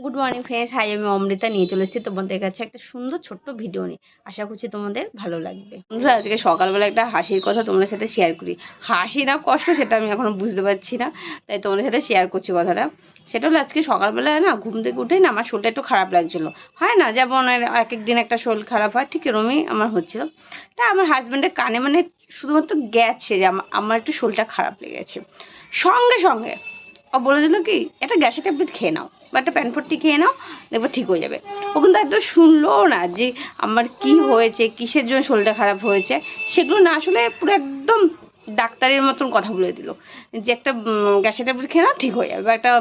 Good morning friends, high আমি অমৃতা নিয়ে চলে এসেছি তোমাদের কাছে একটা সুন্দর ছোট্ট ভিডিও নিয়ে। আশা করছি তোমাদের ভালো লাগবে। বন্ধুরা, আজকে সকালবেলা একটা হাসির কথা তোমাদের সাথে শেয়ার করি। হাসি না কষ্ট সেটা আমি এখনো বুঝতে পারছি না, তাই তোমাদের সাথে শেয়ার করছি কথাটা। সেটা হলো আজকে সকালবেলায় না ঘুম থেকে উঠেই না আমার শরীরটা একটু খারাপ লাগছিলো। হয় না যেমন এক এক দিন একটা শরীর খারাপ হয়, ঠিক এরকমই আমার হচ্ছিলো। তা আমার হাজব্যান্ডের কানে মানে শুধুমাত্র গেছে যে আমার একটু শরীরটা খারাপ লেগেছে, সঙ্গে সঙ্গে ও বলে দিল কি একটা গ্যাসের ট্যাবলেট খেয়ে নাও বা একটা প্যানপট্টি খেয়ে নাও, দেখবো ঠিক হয়ে যাবে। ও কিন্তু একদম শুনলো না যে আমার কি হয়েছে, কিসের জন্য শরীরটা খারাপ হয়েছে, সেগুলো না আসলে পুরো একদম ডাক্তারের মতন কথা বলে দিল যে একটা গ্যাসের ট্যাবলেট খেয়ে নাও ঠিক হয়ে যাবে, বা একটা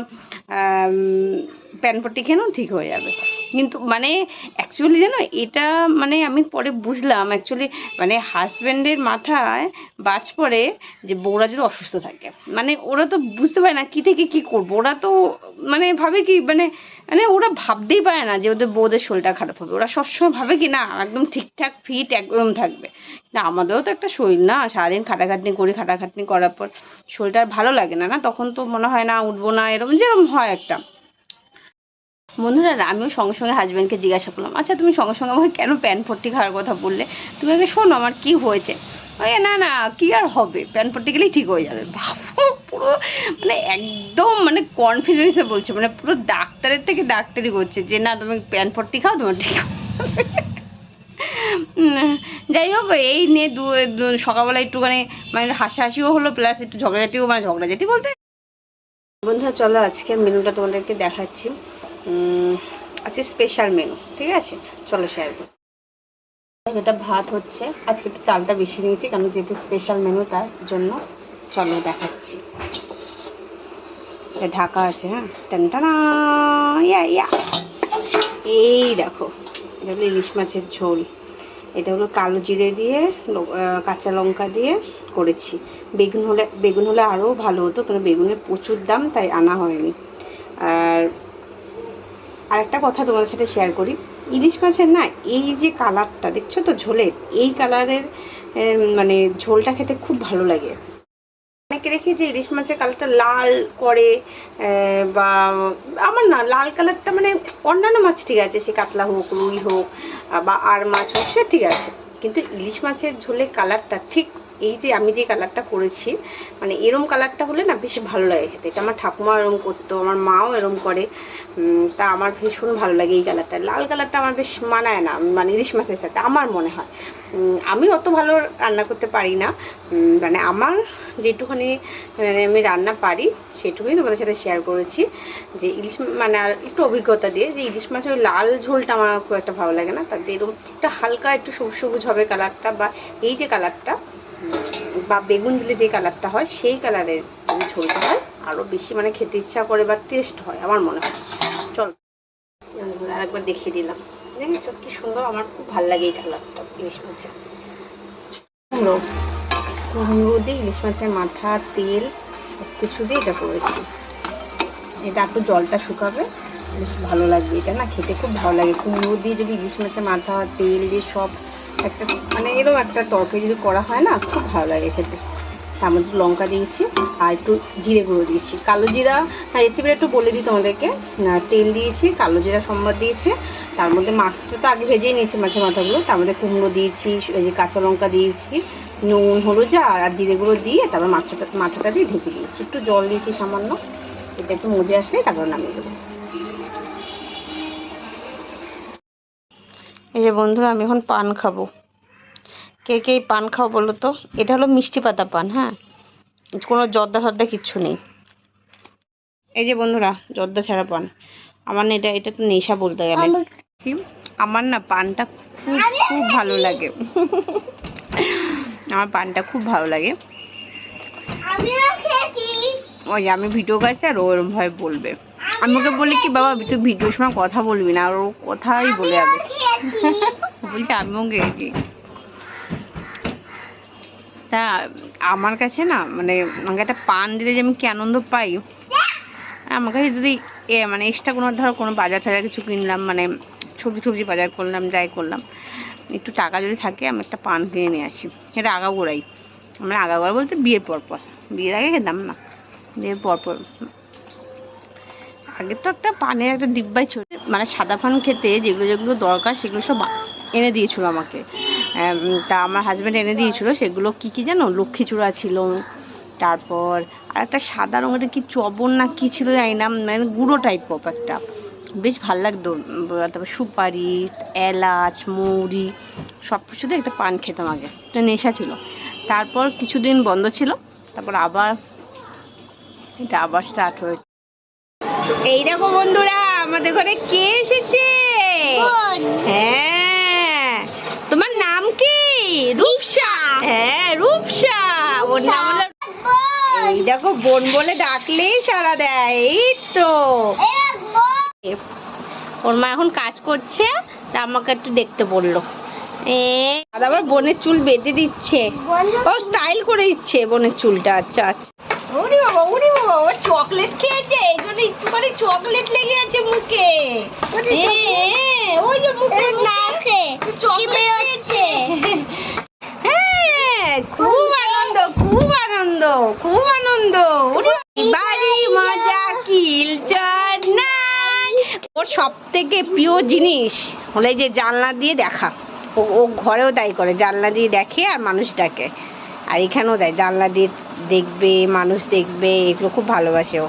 প্যানপট্টি খেয়ে নাও ঠিক হয়ে যাবে। কিন্তু মানে অ্যাকচুয়ালি জানো এটা মানে আমি পরে বুঝলাম অ্যাকচুয়ালি মানে হাজব্যান্ডের মাথায় বাজ পড়ে যে বউরা যদি অসুস্থ থাকে, মানে ওরা তো বুঝতে পারে না কী থেকে কী করবো। ওরা তো মানে ভাবে কি মানে মানে ওরা ভাবতেই পারে না যে ওদের বউদের শরীরটা খারাপ হবে। ওরা সবসময় ভাবে কি না একদম ঠিকঠাক ফিট একদম থাকবে। না, আমাদেরও তো একটা শরীর, না সারাদিন খাটাখাটনি করি, খাটাখাটনি করার পর শরীরটা আর ভালো লাগে না, না তখন তো মনে হয় না উঠবো না, এরকম যেরকম হয় একটা। বন্ধুরা, আমিও সঙ্গে সঙ্গে হাজব্যান্ডকে জিজ্ঞাসা করলাম, আচ্ছা তুমি সঙ্গে সঙ্গে আমাকে কেন প্যানপট্টি খাওয়ার কথা বললে, তুমি আগে শোনো আমার কি হয়েছে। না না, কি আর হবে, প্যানপট্টি গেলেই ঠিক হয়ে যাবে। ভাবো পুরো মানে একদম মানে কনফিডেন্সে বলছে, মানে পুরো ডাক্তারের থেকে ডাক্তারি করছে যে না তুমি প্যানপট্টি খাও তোমার ঠিক হবে। যাই হোক, এই নিয়ে সকালবেলা একটুখানি মানে হাসাহাসিও হলো, প্লাস একটু ঝগড়াঝাটিও, মানে ঝগড়াঝাটি বলতে। বন্ধুরা চলো আজকের মেনুটা তোমাদেরকে দেখাচ্ছি। আজকে স্পেশাল মেনু, ঠিক আছে চলো শেয়ার করি। এটা ভাত হচ্ছে, আজকে একটু চালটা বেশি নিয়েছি কারণ যেহেতু স্পেশাল মেনু তার জন্য। চলো দেখাচ্ছি, ঢাকা আছে, হ্যাঁ টানটানা, ইয়া ইয়া। এই দেখো, এটা হলো ইলিশ মাছের ঝোল। এটা হলো কালো জিরে দিয়ে কাঁচা লঙ্কা দিয়ে করেছি। বেগুন হলে আরও ভালো হতো, কারণ বেগুনের প্রচুর দাম তাই আনা হয়নি। আর আরেকটা কথা তোমাদের সাথে শেয়ার করি, ইলিশ মাছের না এই যে কালারটা দেখছো তো ঝোলের, এই কালারের মানে ঝোলটা খেতে খুব ভালো লাগে। অনেকে দেখি যে ইলিশ মাছের কালারটা লাল করে, বা আমার না লাল কালারটা মানে অন্যান্য মাছ ঠিক আছে, সে কাতলা হোক, রুই হোক বা আর মাছ হোক সে ঠিক আছে, কিন্তু ইলিশ মাছের ঝোলে কালারটা ঠিক এই যে আমি যে কালারটা করেছি মানে এরম কালারটা হলে না বেশি ভালো লাগে খেতে। এটা আমার ঠাকুমা এরম করতো, আমার মাও এরম করে, তা আমার ভীষণ ভালো লাগে এই কালারটা। লাল কালারটা আমার বেশ মানায় না মানে ইলিশ মাছের সাথে আমার মনে হয়। আমি অত ভালো রান্না করতে পারি না, মানে আমার যেটুখানি মানে আমি রান্না পারি সেটুকুই তোমাদের সাথে শেয়ার করেছি। যে ইলিশ মানে আর একটু অভিজ্ঞতা দিয়ে যে ইলিশ মাছের ওই লাল ঝোলটা আমার খুব একটা ভালো লাগে না, তার এরকম একটা হালকা একটু সবুজ সবুজ হবে কালারটা, বা এই যে কালারটা বা বেগুন দিলে যে কালারটা হয় সেই কালারের ঝোলটা হয় আরও বেশি মানে খেতে ইচ্ছা করে বা টেস্ট হয় আমার মনে হয়। চল আরেকবার দেখিয়ে দিলাম, দেখেছো কি সুন্দর, আমার খুব ভালো লাগে এই কালারটা ইলিশ মাছের। কুমড়ো দিয়ে ইলিশ মাছের মাথা, তেল কিছু দিয়ে এটা করেছি। এটা একটু জলটা শুকাবে, বেশ ভালো লাগবে। এটা না খেতে খুব ভালো লাগে, কুমড়ো দিয়ে যদি ইলিশ মাছের মাথা, তেল দিয়ে সব একটা মানে এরকম একটা তরকারি যদি করা হয় না খুব ভালো লাগে খেতে। তার মধ্যে লঙ্কা দিয়েছি আর একটু জিরে গুঁড়ো দিয়েছি, কালো জিরা রেসিপিটা একটু বলে দিই তোমাদেরকে। তেল দিয়েছি, কালো জিরা সম্বাদ দিয়েছি, তার মধ্যে মাছটা তো আগে ভেজেই নিয়েছি মাছের মাথাগুলো, তার মধ্যে কুমড়ো দিয়েছি, এই যে কাঁচা লঙ্কা দিয়েছি, নুন হলুদ যা আর জিরে গুঁড়ো দিয়ে তারপর মাথাটা দিয়ে ঢেকে দিয়েছি, একটু জল দিয়েছি সামান্য, এটা একটু মজে আসলে তারপর নামিয়ে দেবো। এই যে বন্ধুরা, আমি এখন পান খাবো। কে কে পান খাও বলো তো। এটা হলো মিষ্টি পাতা পান, হ্যাঁ কোনো জর্দা ফর্দা কিচ্ছু নেই। এই যে বন্ধুরা, জর্দা ছাড়া পান। আমার না এটা তো নেশা বলতে গেলে। আমার না পানটা খুব খুব ভালো লাগে। আমার পানটা খুব ভালো লাগে। ওই আমি ভিডিও করছি আর ওরম ভাবে বলবে, আমি ওকে বলি কি বাবা তুই ভিডিওর সময় কথা বলবি না, আর ও কথাই বলে যাবে। বলছি আমিও গেছি। তা আমার কাছে না মানে আমাকে একটা পান দিলে যে আমি কি আনন্দ পাই, আমার কাছে যদি মানে এক্সট্রা কোনো ধরো কোনো বাজার টাজার কিছু কিনলাম, মানে সবজি বাজার করলাম, যাই করলাম, একটু টাকা যদি থাকে আমি একটা পান কিনে নিয়ে আসি। এটা আগাগোড়াই, মানে আগাগোড়া বলতে বিয়ের পরপর, বিয়ের আগে খেতাম না, বিয়ের পরপর আগে তো একটা পানের একটা ডিব্বাই ছিল, মানে সাদা পান খেতে যেগুলো যেগুলো দরকার সেগুলো সব এনে দিয়েছিল আমাকে। তা আমার হাজব্যান্ড এনে দিয়েছিল। সেগুলো কি কি জানো, লক্ষ্মী চূড়া ছিল, তারপর আর একটা সাদা রঙের কি চবন না কি ছিল জানি না, মানে গুঁড়ো টাইপ অফ একটা, বেশ ভালো লাগতো। তারপর সুপারি, এলাচ, মৌরি সব কিছুতে একটা পান খেতাম আগে, একটা নেশা ছিল। তারপর কিছুদিন বন্ধ ছিল, তারপর আবার এটা আবার স্টার্ট হয়েছে। এই দেখো বন্ধুরা, আমাদের ঘরে কে এসেছে? হ্যাঁ, তোমার নাম কি? রূপসা। হ্যাঁ রূপসা, ওর নাম হলো। এই দেখো, বোন বলে ডাকলেই সাড়া দেয়। এই তো ওর মা এখন কাজ করছে, তা আমাকে একটু দেখতে বললো। আবার বোনের চুল বেঁধে দিচ্ছে, ও স্টাইল করে দিচ্ছে বোনের চুলটা। আচ্ছা আচ্ছা। ওরে বাবা, ওরে বাবা, ও চকলেট খেয়েছে, এই জন্য একটু করে চকলেট লেগে আছে মুখে। ওই যে মুখে চকলেট খেয়েছে। হ্যাঁ, খুব আনন্দ, খুব আনন্দ, খুব আনন্দ। বাড়ি মজা কিলচর নাই। ওর সব থেকে প্রিয় জিনিস হলো যে জানলা দিয়ে দেখা। ও ঘরেও তাই করে, জানলা দিয়ে দেখে আর মানুষ ডাকে। আর এখানেও দেয়, জানলা দিয়ে দেখবে, মানুষ দেখবে, এগুলো খুব ভালোবাসে ও।